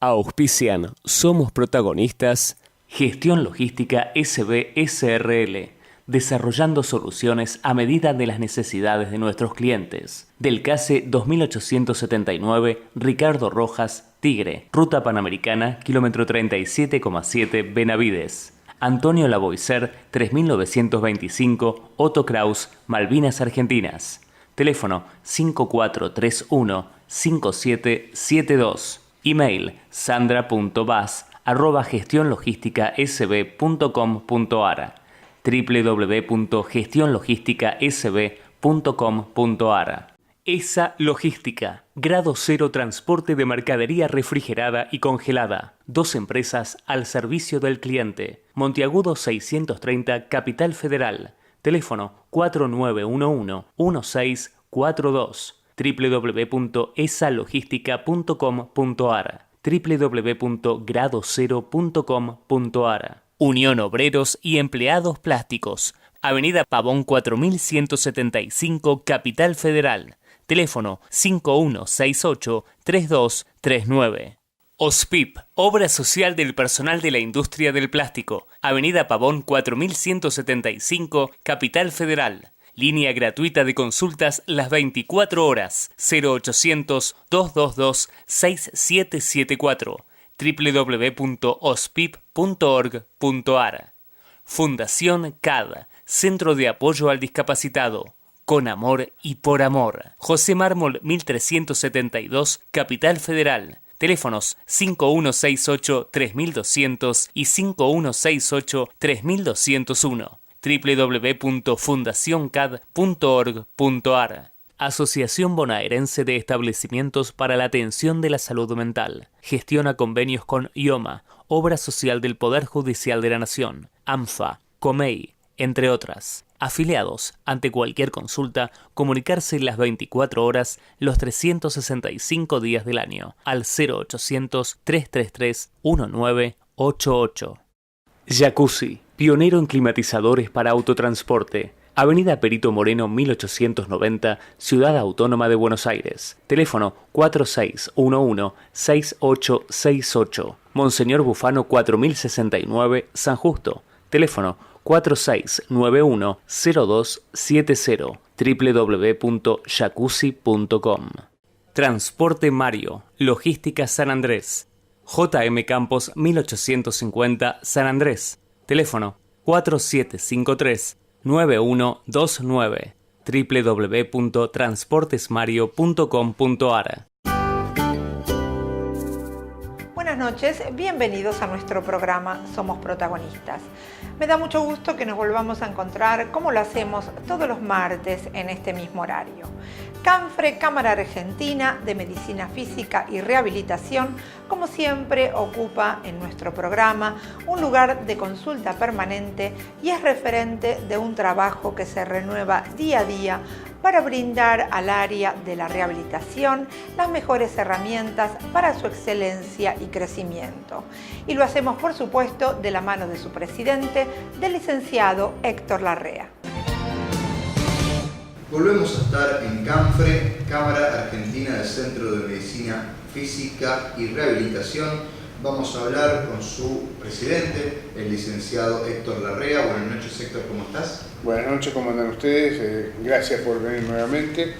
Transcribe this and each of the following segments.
Auspician Somos Protagonistas, Gestión Logística SB SRL, desarrollando soluciones a medida de las necesidades de nuestros clientes. Del CASE 2879, Ricardo Rojas, Tigre, Ruta Panamericana, kilómetro 37,7, Benavides. Antonio Lavoisier, 3925, Otto Kraus, Malvinas Argentinas. Teléfono 5431-5772. Email sandra.bas@gestionlogisticasb.com.ar, www.gestionlogisticasb.com.ar. ESA Logística, grado cero transporte de mercadería refrigerada y congelada. 2 empresas al servicio del cliente. Monteagudo 630, Capital Federal. Teléfono 4911-1642. www.esalogistica.com.ar, www.gradocero.com.ar. Unión Obreros y Empleados Plásticos, Avenida Pavón 4175, Capital Federal. Teléfono 5168-3239. OSPIP, Obra Social del Personal de la Industria del Plástico, Avenida Pavón 4175, Capital Federal. Línea gratuita de consultas las 24 horas, 0800-222-6774, www.ospip.org.ar. Fundación CAD, Centro de Apoyo al Discapacitado, con amor y por amor. José Mármol 1372, Capital Federal. Teléfonos 5168-3200 y 5168-3201. www.fundacioncad.org.ar. Asociación Bonaerense de Establecimientos para la Atención de la Salud Mental. Gestiona convenios con IOMA, Obra Social del Poder Judicial de la Nación, AMFA, COMEI, entre otras. Afiliados, ante cualquier consulta, comunicarse las 24 horas, los 365 días del año, al 0800-333-1988. Jacuzzi, pionero en climatizadores para autotransporte. Avenida Perito Moreno 1890, Ciudad Autónoma de Buenos Aires. Teléfono 4611-6868. Monseñor Bufano 4069, San Justo. Teléfono 4691-0270. www.jacuzzi.com. Transporte Mario, Logística San Andrés. JM Campos 1850, San Andrés. Teléfono 4753-9129. www.transportesmario.com.ar. Buenas noches, bienvenidos a nuestro programa Somos Protagonistas. Me da mucho gusto que nos volvamos a encontrar como lo hacemos todos los martes en este mismo horario. CANFRE, Cámara Argentina de Medicina Física y Rehabilitación, como siempre, ocupa en nuestro programa un lugar de consulta permanente y es referente de un trabajo que se renueva día a día para brindar al área de la rehabilitación las mejores herramientas para su excelencia y crecimiento. Y lo hacemos, por supuesto, de la mano de su presidente, del licenciado Héctor Larrea. Volvemos a estar en CANFRE, Cámara Argentina del Centro de Medicina Física y Rehabilitación. Vamos a hablar con su presidente, el licenciado Héctor Larrea. Buenas noches, Héctor, ¿cómo estás? Buenas noches, ¿cómo andan ustedes? Gracias por venir nuevamente.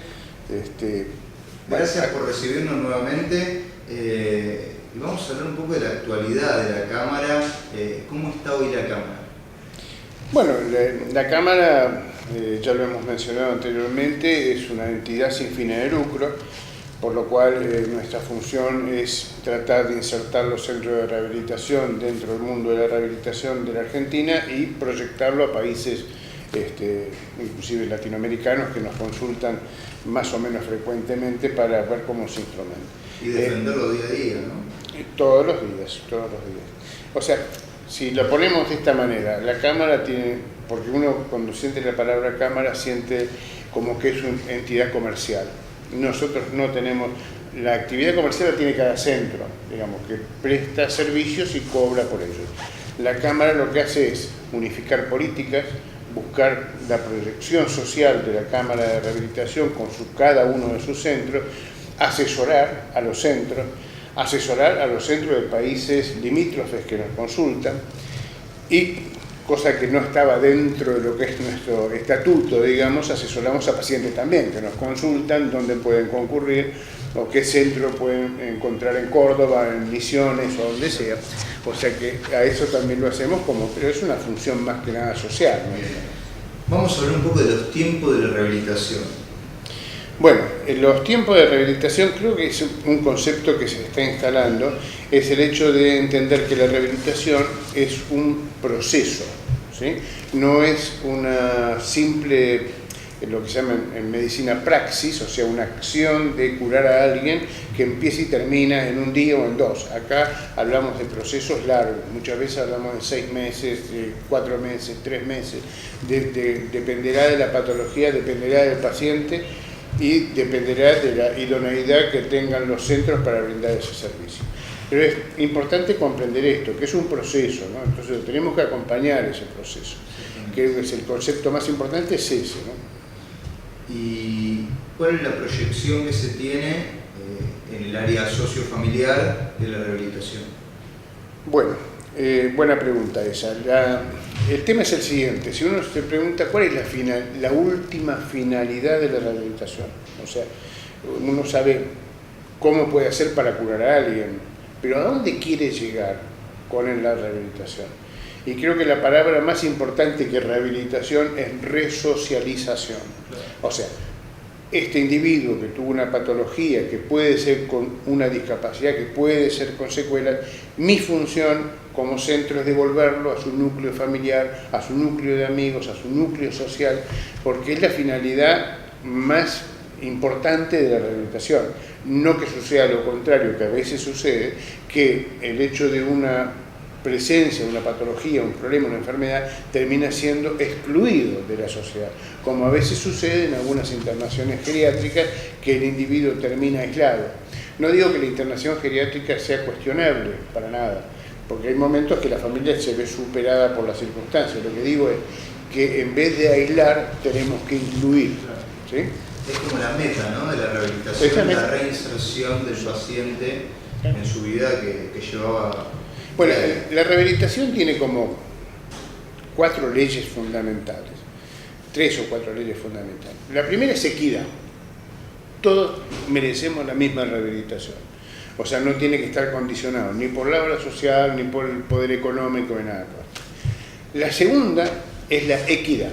Gracias por recibirnos nuevamente. Y vamos a hablar un poco de la actualidad de la Cámara. ¿Cómo está hoy la Cámara? Bueno, la Cámara, ya lo hemos mencionado anteriormente, es una entidad sin fines de lucro, por lo cual nuestra función es tratar de insertar los centros de rehabilitación dentro del mundo de la rehabilitación de la Argentina y proyectarlo a países inclusive latinoamericanos que nos consultan más o menos frecuentemente para ver cómo se instrumenta. Y defenderlo día a día, ¿no? Todos los días. O sea, si lo ponemos de esta manera, la Cámara tiene, porque uno cuando siente la palabra Cámara siente como que es una entidad comercial. Nosotros no tenemos, la actividad comercial la tiene cada centro, digamos, que presta servicios y cobra por ellos. La Cámara lo que hace es unificar políticas, buscar la proyección social de la Cámara de Rehabilitación con cada uno de sus centros, asesorar a los centros, asesorar a los centros de países limítrofes que nos consultan, y cosa que no estaba dentro de lo que es nuestro estatuto, digamos, asesoramos a pacientes también que nos consultan, dónde pueden concurrir o qué centro pueden encontrar en Córdoba, en Misiones o donde sea. O sea que a eso también lo hacemos, pero es una función más que nada social, ¿no? Vamos a hablar un poco de los tiempos de la rehabilitación. Bueno, los tiempos de rehabilitación creo que es un concepto que se está instalando, es el hecho de entender que la rehabilitación es un proceso, ¿sí? No es una simple, lo que se llama en medicina praxis, o sea, una acción de curar a alguien que empieza y termina en un día o en dos. Acá hablamos de procesos largos, muchas veces hablamos de 6 meses, 4 meses, 3 meses, dependerá de la patología, dependerá del paciente, y dependerá de la idoneidad que tengan los centros para brindar ese servicio. Pero es importante comprender esto, que es un proceso, ¿no? Entonces tenemos que acompañar ese proceso, que es el concepto más importante, es ese, ¿no? ¿Y cuál es la proyección que se tiene en el área sociofamiliar de la rehabilitación? Bueno, buena pregunta esa. El tema es el siguiente: si uno se pregunta cuál es la última finalidad de la rehabilitación, o sea, uno sabe cómo puede hacer para curar a alguien, pero ¿a dónde quiere llegar con la rehabilitación? Y creo que la palabra más importante que rehabilitación es resocialización. O sea, este individuo que tuvo una patología, que puede ser con una discapacidad, que puede ser con secuelas, mi función como centro es devolverlo a su núcleo familiar, a su núcleo de amigos, a su núcleo social, porque es la finalidad más importante de la rehabilitación. No que suceda lo contrario, que a veces sucede, que el hecho de una presencia, una patología, un problema, una enfermedad, termina siendo excluido de la sociedad, como a veces sucede en algunas internaciones geriátricas, que el individuo termina aislado. No digo que la internación geriátrica sea cuestionable, para nada, porque hay momentos que la familia se ve superada por las circunstancias. Lo que digo es que en vez de aislar, tenemos que incluir, ¿sí? Es como la meta, ¿no?, de la rehabilitación, la reinserción del paciente en su vida que llevaba. Bueno, la rehabilitación tiene como 4 leyes fundamentales, 3 o 4 leyes fundamentales. La primera es equidad. Todos merecemos la misma rehabilitación. O sea, no tiene que estar condicionado ni por la obra social, ni por el poder económico, ni nada. La segunda es la equidad.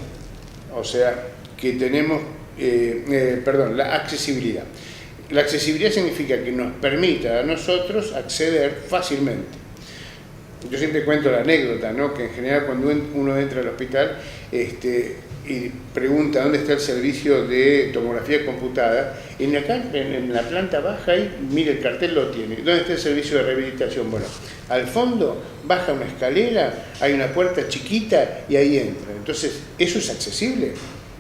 O sea, que tenemos, la accesibilidad. La accesibilidad significa que nos permita a nosotros acceder fácilmente. Yo siempre cuento la anécdota, ¿no?, que en general cuando uno entra al hospital y pregunta dónde está el servicio de tomografía computada, en la planta baja ahí, mire, el cartel lo tiene. ¿Dónde está el servicio de rehabilitación? Bueno, al fondo baja una escalera, hay una puerta chiquita y ahí entra. Entonces, ¿eso es accesible?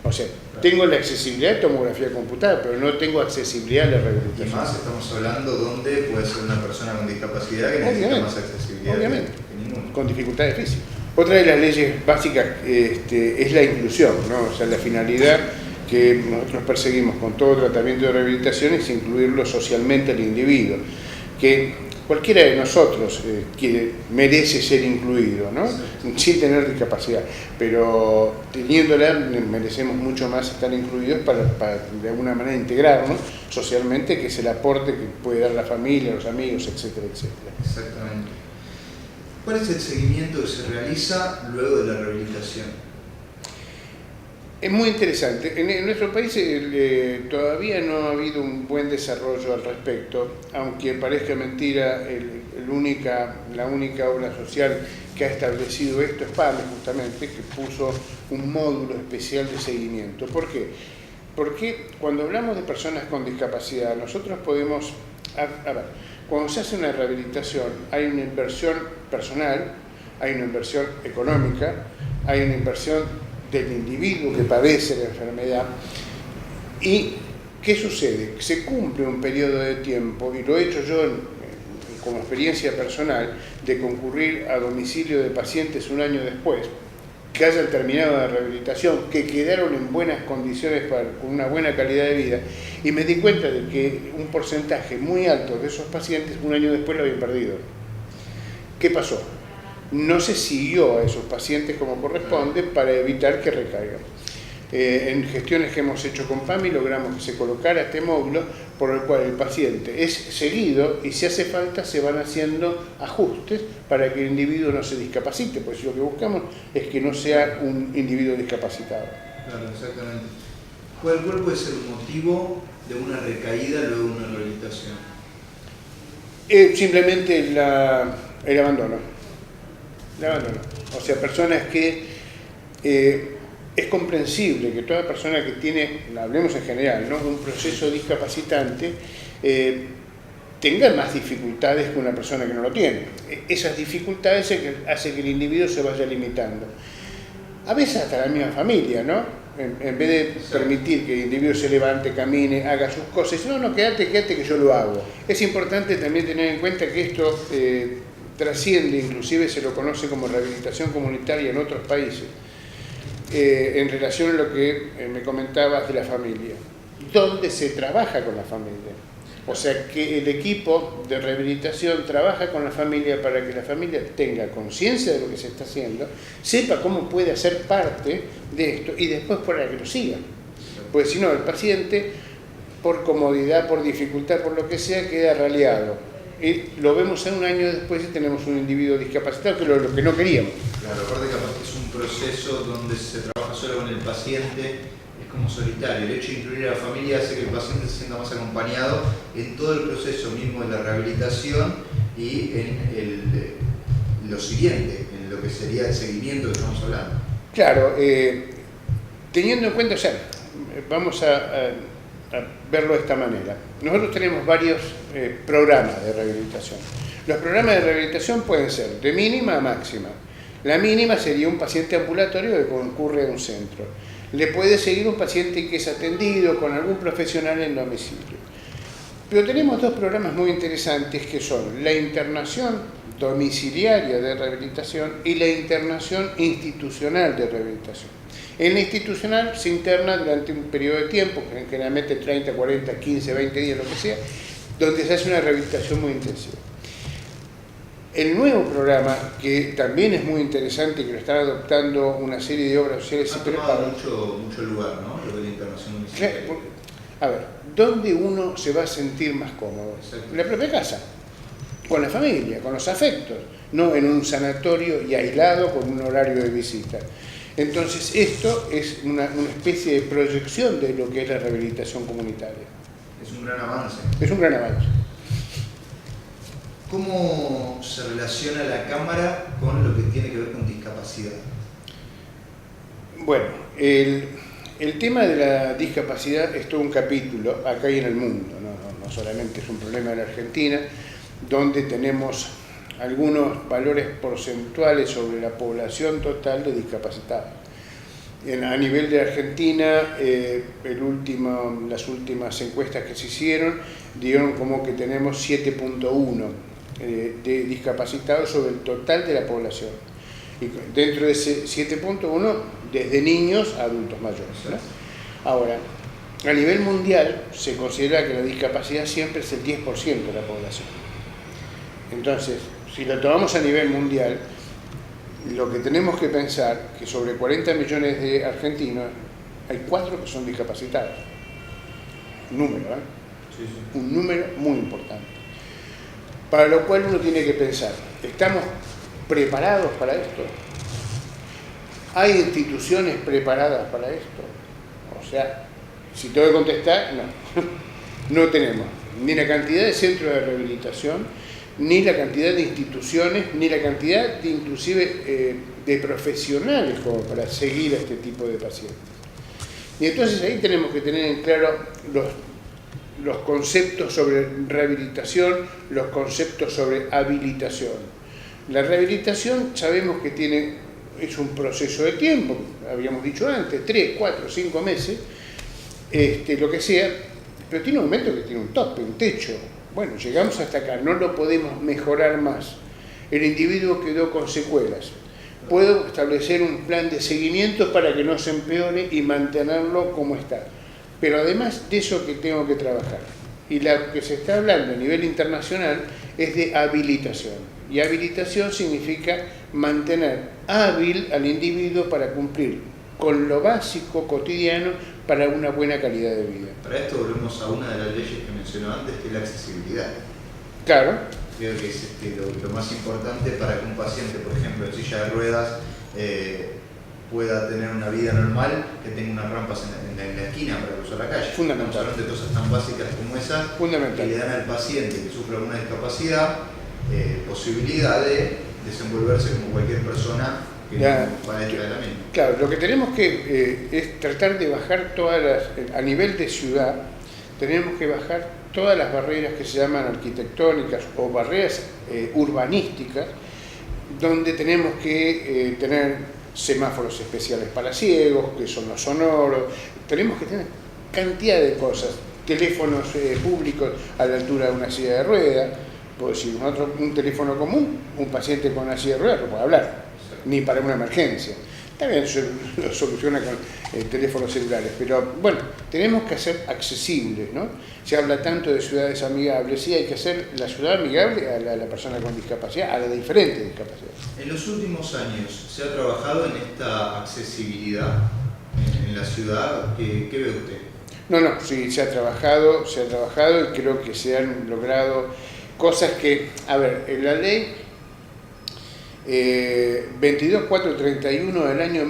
O sea, tengo la accesibilidad de tomografía computada, pero no tengo accesibilidad a la rehabilitación. Y más estamos hablando donde puede ser una persona con discapacidad que necesita más accesibilidad que ninguno. Con dificultades físicas. Otra de las leyes básicas es la inclusión, ¿no? O sea, la finalidad que nosotros perseguimos con todo tratamiento de rehabilitación es incluirlo socialmente al individuo, que cualquiera de nosotros merece ser incluido, ¿no?, sin tener discapacidad, pero teniéndola merecemos mucho más estar incluidos para de alguna manera integrarnos socialmente, que es el aporte que puede dar la familia, los amigos, etcétera, etcétera. Exactamente. ¿Cuál es el seguimiento que se realiza luego de la rehabilitación? Es muy interesante. En nuestro país todavía no ha habido un buen desarrollo al respecto, aunque parezca mentira, la única obra social que ha establecido esto es PAME, justamente, que puso un módulo especial de seguimiento. ¿Por qué? Porque cuando hablamos de personas con discapacidad, nosotros podemos... cuando se hace una rehabilitación hay una inversión personal, hay una inversión económica, hay una inversión del individuo que padece la enfermedad. ¿Y qué sucede? Se cumple un periodo de tiempo, y lo he hecho yo como experiencia personal, de concurrir a domicilio de pacientes un año después, que hayan terminado la rehabilitación, que quedaron en buenas condiciones con una buena calidad de vida, y me di cuenta de que un porcentaje muy alto de esos pacientes un año después lo habían perdido. ¿Qué pasó? No se siguió a esos pacientes como corresponde para evitar que recaigan. En gestiones que hemos hecho con PAMI logramos que se colocara este módulo por el cual el paciente es seguido y si hace falta se van haciendo ajustes para que el individuo no se discapacite, pues lo que buscamos es que no sea un individuo discapacitado. Claro, exactamente. ¿Cuál puede ser el motivo de una recaída luego de una rehabilitación? Simplemente el abandono. El abandono. O sea, personas que... es comprensible que toda persona que tiene, hablemos en general, ¿no?, un proceso discapacitante tenga más dificultades que una persona que no lo tiene. Esas dificultades hacen que el individuo se vaya limitando. A veces hasta la misma familia, ¿no? En vez de permitir que el individuo se levante, camine, haga sus cosas, no, quédate que yo lo hago. Es importante también tener en cuenta que esto trasciende, inclusive se lo conoce como rehabilitación comunitaria en otros países. En relación a lo que me comentabas de la familia, donde se trabaja con la familia. O sea, que el equipo de rehabilitación trabaja con la familia para que la familia tenga conciencia de lo que se está haciendo, sepa cómo puede hacer parte de esto y después para que lo siga. Porque si no, el paciente, por comodidad, por dificultad, por lo que sea, queda raleado. Y lo vemos en un año después y tenemos un individuo discapacitado, que lo que no queríamos. Claro, aparte capaz que es un proceso donde se trabaja solo con el paciente, es como solitario. El hecho de incluir a la familia hace que el paciente se sienta más acompañado en todo el proceso mismo de la rehabilitación y en lo siguiente, en lo que sería el seguimiento que estamos hablando. Claro, teniendo en cuenta, o sea, vamos a verlo de esta manera. Nosotros tenemos varios programas de rehabilitación. Los programas de rehabilitación pueden ser de mínima a máxima. La mínima sería un paciente ambulatorio que concurre a un centro. Le puede seguir un paciente que es atendido con algún profesional en domicilio. Pero tenemos dos programas muy interesantes que son la internación domiciliaria de rehabilitación y la internación institucional de rehabilitación. En la institucional se interna durante un periodo de tiempo, generalmente 30, 40, 15, 20 días, lo que sea, donde se hace una rehabilitación muy intensiva. El nuevo programa, que también es muy interesante y que lo están adoptando una serie de obras sociales... Ha tomado mucho lugar, ¿no?, lo de la internación domiciliaria. A ver, ¿dónde uno se va a sentir más cómodo? Exacto. En la propia casa, con la familia, con los afectos, no en un sanatorio y aislado con un horario de visita. Entonces, esto es una especie de proyección de lo que es la rehabilitación comunitaria. Es un gran avance. Es un gran avance. ¿Cómo se relaciona la Cámara con lo que tiene que ver con discapacidad? Bueno, el tema de la discapacidad es todo un capítulo acá y en el mundo, no solamente es un problema de la Argentina, donde tenemos algunos valores porcentuales sobre la población total de discapacitados. A nivel de Argentina, las últimas encuestas que se hicieron dieron como que tenemos 7.1 de discapacitados sobre el total de la población. Y dentro de ese 7.1, desde niños a adultos mayores, ¿no? Ahora, a nivel mundial se considera que la discapacidad siempre es el 10% de la población. Entonces, si lo tomamos a nivel mundial, lo que tenemos que pensar es que sobre 40 millones de argentinos hay 4 que son discapacitados. Un número, ¿eh? Sí, sí. Un número muy importante. Para lo cual uno tiene que pensar, ¿estamos preparados para esto? ¿Hay instituciones preparadas para esto? O sea, si tengo que contestar, no. No tenemos ni la cantidad de centros de rehabilitación, ni la cantidad de instituciones, ni la cantidad de inclusive de profesionales como para seguir a este tipo de pacientes. Y entonces ahí tenemos que tener en claro los conceptos sobre rehabilitación, los conceptos sobre habilitación. La rehabilitación sabemos que es un proceso de tiempo, habíamos dicho antes, 3, 4, 5 meses, lo que sea, pero tiene un momento que tiene un tope, un techo. Bueno, llegamos hasta acá, no lo podemos mejorar más. El individuo quedó con secuelas. puedo establecer un plan de seguimiento para que no se empeore y mantenerlo como está. Pero además de eso que tengo que trabajar. Y lo que se está hablando a nivel internacional es de habilitación. Y habilitación significa mantener hábil al individuo para cumplir con lo básico cotidiano para una buena calidad de vida. Para esto volvemos a una de las leyes que mencionó antes, que es la accesibilidad. Claro. Creo que es lo más importante para que un paciente, por ejemplo, en silla de ruedas, pueda tener una vida normal, que tenga unas rampas en la esquina para cruzar la calle. Fundamental. Estamos hablando de cosas tan básicas como esas, Fundamental. que le dan al paciente que sufre alguna discapacidad posibilidad de desenvolverse como cualquier persona que Ya. no padezca de la misma. Claro, lo que tenemos que es tratar de bajar todas las, a nivel de ciudad, tenemos que bajar todas las barreras que se llaman arquitectónicas o barreras urbanísticas, donde tenemos que tener semáforos especiales para ciegos, que son los sonoros, tenemos que tener cantidad de cosas, teléfonos públicos a la altura de una silla de ruedas, pues si nosotros un teléfono común, un paciente con una silla de ruedas no puede hablar, ni para una emergencia. También se lo soluciona con teléfonos celulares, pero bueno, tenemos que hacer accesibles, ¿no? Se habla tanto de ciudades amigables, sí, hay que hacer la ciudad amigable a la persona con discapacidad, a la de diferentes discapacidades. En los últimos años, ¿se ha trabajado en esta accesibilidad en la ciudad? ¿Qué ve usted? No, sí, se ha trabajado y creo que se han logrado cosas que, a ver, en la ley 22431 del año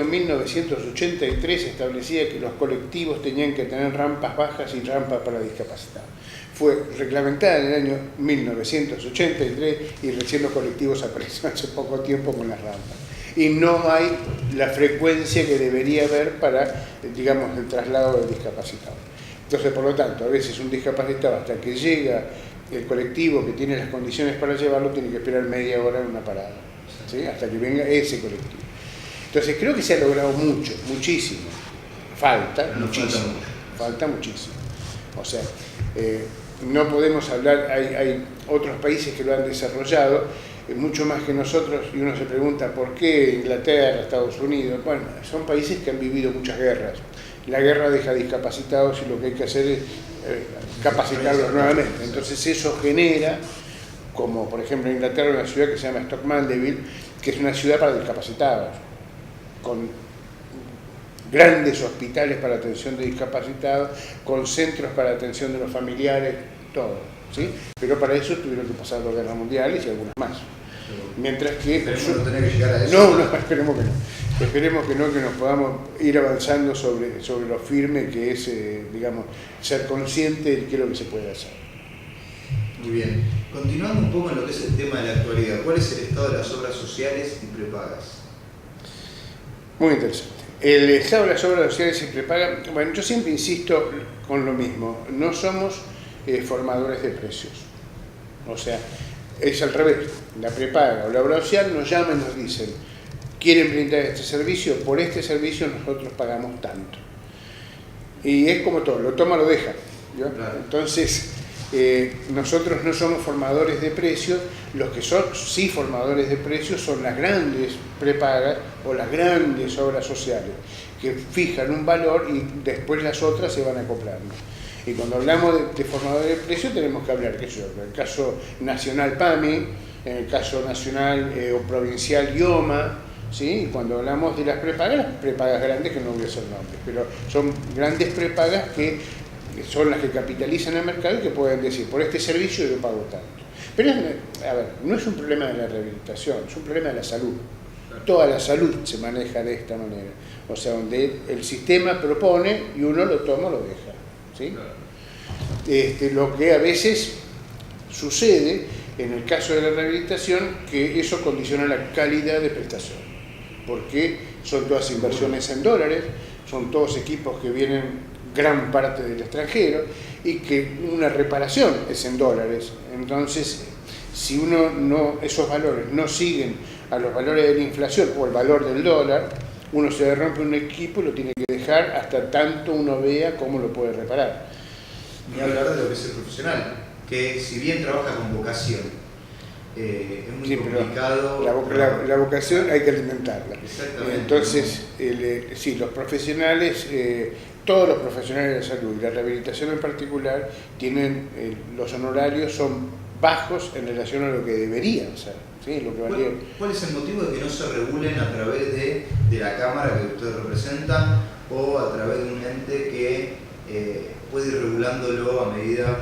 1983 establecía que los colectivos tenían que tener rampas bajas y rampas para discapacitados. Fue reglamentada en el año 1983 y recién los colectivos aparecieron hace poco tiempo con las rampas. Y no hay la frecuencia que debería haber para, digamos, el traslado del discapacitado. Entonces, por lo tanto, a veces un discapacitado hasta que llega el colectivo que tiene las condiciones para llevarlo tiene que esperar media hora en una parada, ¿sí? Hasta que venga ese colectivo. Entonces creo que se ha logrado mucho, muchísimo. Falta muchísimo. O sea, no podemos hablar, hay otros países que lo han desarrollado mucho más que nosotros, y uno se pregunta por qué Inglaterra, Estados Unidos. Bueno, son países que han vivido muchas guerras. La guerra deja discapacitados y lo que hay que hacer es capacitarlos nuevamente. Entonces eso genera, como por ejemplo en Inglaterra, una ciudad que se llama Stoke Mandeville, que es una ciudad para discapacitados, con grandes hospitales para atención de discapacitados, con centros para atención de los familiares, todo, ¿sí? Pero para eso tuvieron que pasar 2 guerras mundiales y algunas más. Mientras que... Esperemos no tener que llegar a eso. No, esperemos que no. Esperemos que no, que nos podamos ir avanzando sobre lo firme que es, digamos, ser consciente de qué es lo que se puede hacer. Muy bien. Continuando un poco en lo que es el tema de la actualidad, ¿cuál es el estado de las obras sociales y prepagas? Muy interesante. El estado de las obras sociales y prepagas, bueno, yo siempre insisto con lo mismo, no somos formadores de precios. O sea, es al revés. La prepaga o la obra social nos llaman y nos dicen: quieren brindar este servicio, por este servicio nosotros pagamos tanto. Y es como todo, lo toma o lo deja, ¿no? Claro. Entonces, nosotros no somos formadores de precios, los que son sí formadores de precios son las grandes prepagas o las grandes obras sociales, que fijan un valor y después las otras se van acoplando. Y cuando hablamos de formadores de precios tenemos que hablar, qué sé yo, en el caso nacional PAMI, en el caso nacional o provincial IOMA, ¿sí? Y cuando hablamos de las prepagas grandes, que no voy a hacer nombres, pero son grandes prepagas que son las que capitalizan el mercado y que pueden decir, por este servicio yo pago tanto. Pero, a ver, no es un problema de la rehabilitación, es un problema de la salud. Toda la salud se maneja de esta manera. O sea, donde el sistema propone y uno lo toma o lo deja, ¿sí? Lo que a veces sucede en el caso de la rehabilitación, que eso condiciona la calidad de prestación, porque son todas inversiones en dólares, son todos equipos que vienen gran parte del extranjero y que una reparación es en dólares. Entonces, si esos valores no siguen a los valores de la inflación o el valor del dólar, uno se rompe un equipo y lo tiene que dejar hasta tanto uno vea cómo lo puede reparar. Ni hablar de lo que es el profesional, que si bien trabaja con vocación, es muy Sí, complicado. La vocación hay que alimentarla. Exactamente. Entonces, sí, los profesionales, todos los profesionales de la salud y la rehabilitación en particular, tienen los honorarios son bajos en relación a lo que deberían ser. ¿Sí? Lo que valía. ¿Cuál es el motivo de que no se regulen a través de la Cámara que usted representa o a través de un ente que puede ir regulándolo a medida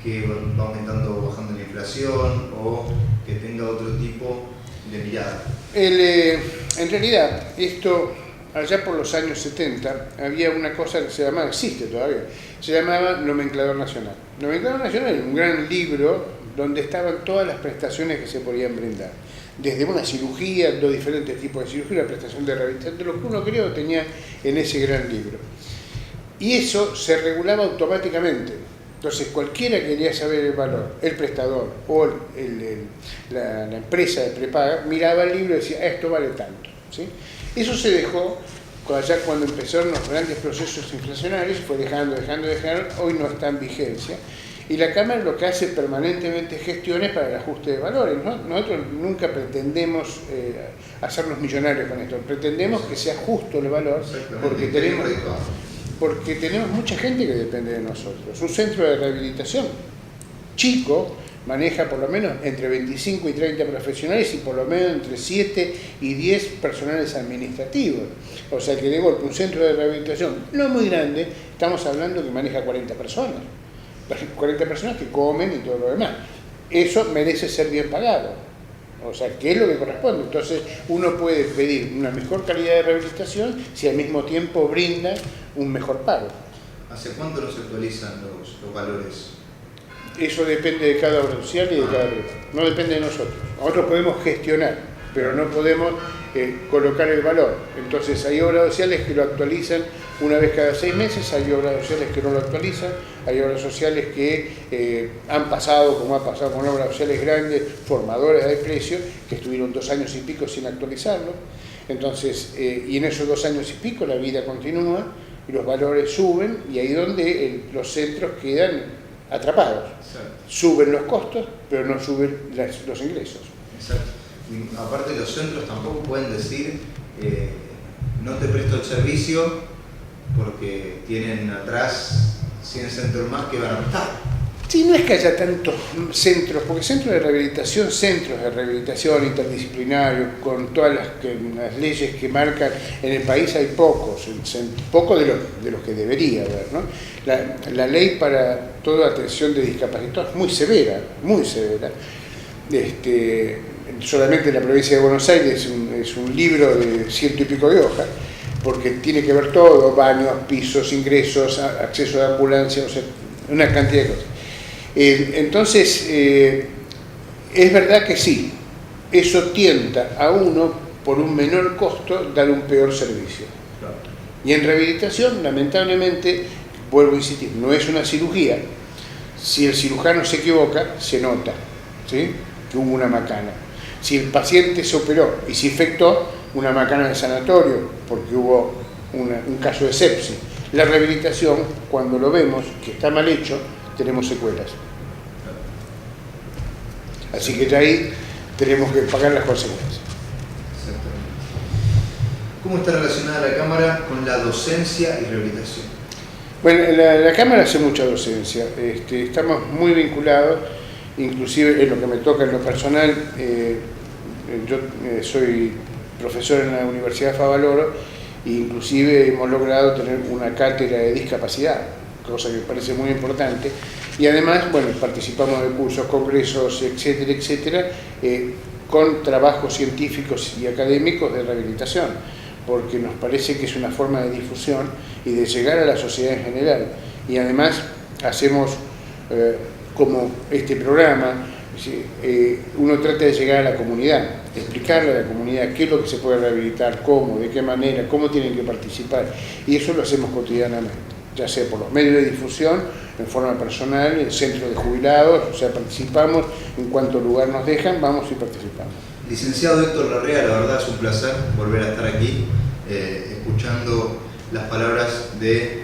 que va aumentando o bajando la inflación o que tenga otro tipo de mirada? En realidad, esto, allá por los años 70, había una cosa que se llamaba, existe todavía, se llamaba Nomenclador Nacional. Nomenclador Nacional era un gran libro donde estaban todas las prestaciones que se podían brindar. Desde una cirugía, dos diferentes tipos de cirugía, la prestación de rehabilitación, de lo que uno creo tenía en ese gran libro. Y eso se regulaba automáticamente. Entonces cualquiera que quería saber el valor, el prestador o la empresa de prepaga, miraba el libro y decía, esto vale tanto. ¿Sí? Eso se dejó allá cuando empezaron los grandes procesos inflacionarios, fue dejando, hoy no está en vigencia. Y la Cámara lo que hace permanentemente es gestiones para el ajuste de valores, ¿no? Nosotros nunca pretendemos hacernos millonarios con esto, pretendemos que sea justo el valor, porque tenemos mucha gente que depende de nosotros. Un centro de rehabilitación chico maneja por lo menos entre 25 y 30 profesionales y por lo menos entre 7 y 10 personales administrativos. O sea que de golpe un centro de rehabilitación no muy grande, estamos hablando que maneja 40 personas. 40 personas que comen y todo lo demás. Eso merece ser bien pagado. O sea, ¿qué es lo que corresponde? Entonces, uno puede pedir una mejor calidad de rehabilitación si al mismo tiempo brinda un mejor pago. ¿Hace cuánto no se actualizan los valores? Eso depende de cada obra social y de cada privado. No depende de nosotros. Nosotros podemos gestionar, pero no podemos colocar el valor. Entonces, hay obras sociales que lo actualizan una vez cada 6 meses, hay obras sociales que no lo actualizan, hay obras sociales que han pasado, como ha pasado con obras sociales grandes, formadoras de precio, que estuvieron 2 años y pico sin actualizarlo. Entonces, y en esos 2 años y pico la vida continúa y los valores suben, y ahí es donde los centros quedan atrapados. Exacto. Suben los costos, pero no suben los ingresos. Exacto. Y aparte, los centros tampoco pueden decir no te presto el servicio porque tienen atrás 100 centros más que van a prestar. Sí, no es que haya tantos centros, porque centros de rehabilitación interdisciplinarios, con todas las leyes que marcan en el país, hay pocos de los que debería haber, ¿no? La ley para toda atención de discapacitados es muy severa, muy severa. Solamente en la provincia de Buenos Aires es un libro de 100 y pico de hojas, porque tiene que ver todo, baños, pisos, ingresos, acceso de ambulancia, o sea, una cantidad de cosas. Entonces, es verdad que sí, eso tienta a uno, por un menor costo, dar un peor servicio. Claro. Y en rehabilitación, lamentablemente, vuelvo a insistir, no es una cirugía. Si el cirujano se equivoca, se nota, ¿sí?, que hubo una macana. Si el paciente se operó y se infectó, una macana de sanatorio, porque hubo un caso de sepsis. La rehabilitación, cuando lo vemos que está mal hecho, tenemos secuelas. Así que ya ahí tenemos que pagar las consecuencias. Exactamente. ¿Cómo está relacionada la Cámara con la docencia y rehabilitación? Bueno, la Cámara hace mucha docencia. Estamos muy vinculados, inclusive en lo que me toca en lo personal. Yo soy profesor en la Universidad Favaloro e inclusive hemos logrado tener una cátedra de discapacidad, cosa que me parece muy importante, y además, bueno, participamos de cursos, congresos, etcétera, etcétera, con trabajos científicos y académicos de rehabilitación, porque nos parece que es una forma de difusión y de llegar a la sociedad en general. Y además hacemos, como este programa, uno trata de llegar a la comunidad, de explicarle a la comunidad qué es lo que se puede rehabilitar, cómo, de qué manera, cómo tienen que participar, y eso lo hacemos cotidianamente, ya sea por los medios de difusión, en forma personal, en centros de jubilados, o sea, participamos en cuanto lugar nos dejan, vamos y participamos. Licenciado Héctor Larrea, la verdad es un placer volver a estar aquí, escuchando las palabras de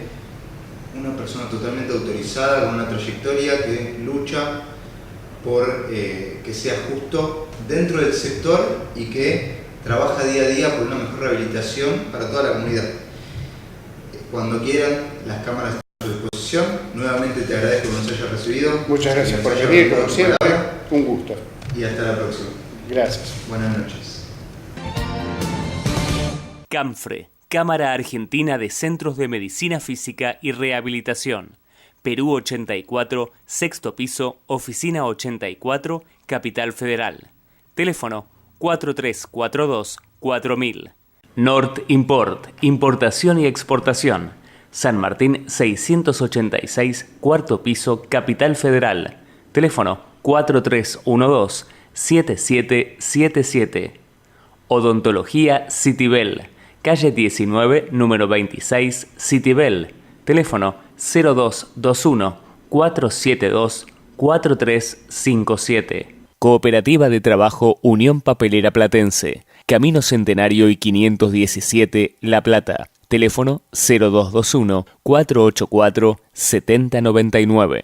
una persona totalmente autorizada, con una trayectoria que lucha por que sea justo dentro del sector y que trabaja día a día por una mejor rehabilitación para toda la comunidad. Cuando quieran, las cámaras están a su disposición. Nuevamente te agradezco que nos hayas recibido. Muchas gracias por venir, como siempre. Un gusto. Y hasta la próxima. Gracias. Buenas noches. CAMFRE, Cámara Argentina de Centros de Medicina Física y Rehabilitación. Perú 84, sexto piso, oficina 84, Capital Federal. Teléfono 4342-4000. Nord Import, importación y exportación. San Martín 686, cuarto piso, Capital Federal. Teléfono 4312-7777. Odontología Citibel. Calle 19, número 26, Citibel. Teléfono 0221-472-4357. Cooperativa de Trabajo Unión Papelera Platense. Camino Centenario y 517, La Plata. Teléfono 0221-484-7099.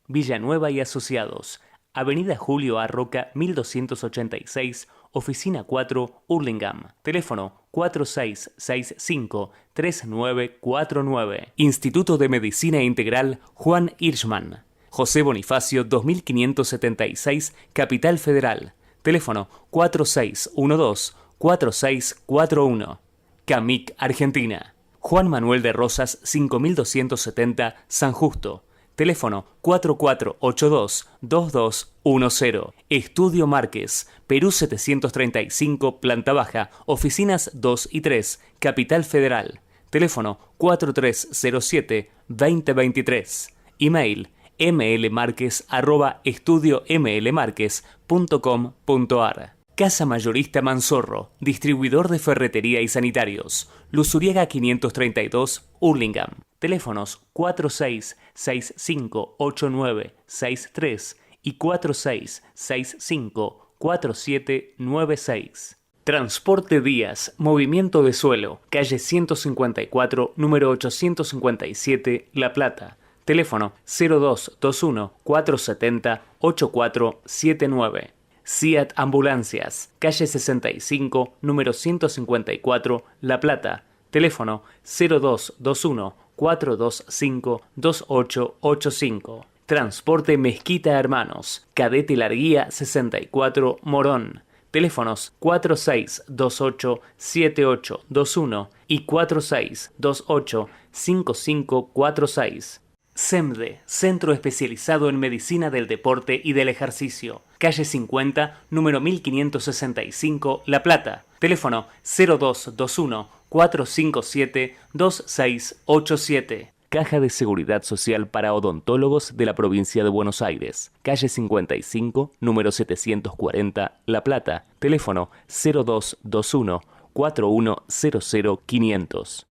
Villanueva y Asociados. Avenida Julio A. Roca, 1286, Oficina 4, Hurlingham. Teléfono 4665-3949. Instituto de Medicina Integral Juan Hirschman. José Bonifacio 2576, Capital Federal. Teléfono 4612-4641. Camic Argentina. Juan Manuel de Rosas 5270, San Justo. Teléfono 4482-2210. Estudio Márquez, Perú 735, planta baja, oficinas 2 y 3, Capital Federal. Teléfono 4307-2023. Email mlmarquez@estudiomlmarquez.com.ar. Casa Mayorista Manzorro, distribuidor de ferretería y sanitarios. Luzuriaga 532, Hurlingham. Teléfonos 46658963 y 46654796. Transporte Díaz, Movimiento de Suelo, calle 154, número 857, La Plata. Teléfono 0221-470-8479. SIAT Ambulancias, calle 65, número 154, La Plata. Teléfono 0221-425-2885. Transporte Mezquita Hermanos, Cadete Larguía 64, Morón. Teléfonos 4628-7821 y 4628-5546. CEMDE, Centro Especializado en Medicina del Deporte y del Ejercicio. Calle 50, número 1565, La Plata. Teléfono 0221-457-2687. Caja de Seguridad Social para Odontólogos de la Provincia de Buenos Aires. Calle 55, número 740, La Plata. Teléfono 0221-4100-500.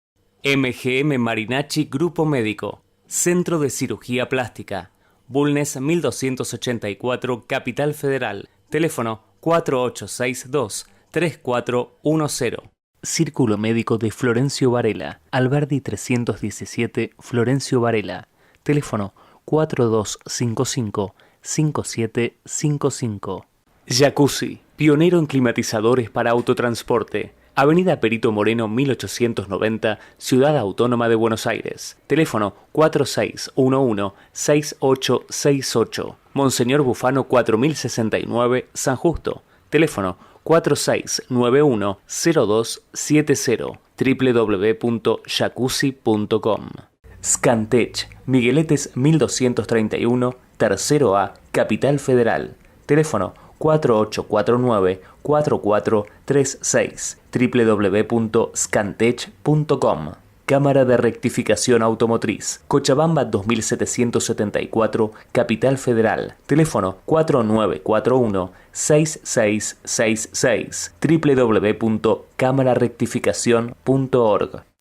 MGM Marinacci Grupo Médico. Centro de Cirugía Plástica. Bulnes 1284, Capital Federal. Teléfono 4862-3410. Círculo Médico de Florencio Varela. Alberdi 317, Florencio Varela. Teléfono 4255-5755. Jacuzzi, pionero en climatizadores para autotransporte. Avenida Perito Moreno 1890, Ciudad Autónoma de Buenos Aires. Teléfono 4611-6868. Monseñor Bufano 4069, San Justo. Teléfono 4691-0270. www.jacuzzi.com. Scantech, Migueletes 1231, Tercero A, Capital Federal. Teléfono 4849-4436. www.scantech.com. Cámara de Rectificación Automotriz. Cochabamba 2774, Capital Federal. Teléfono 4941-6666. www.cámararectificacion.org.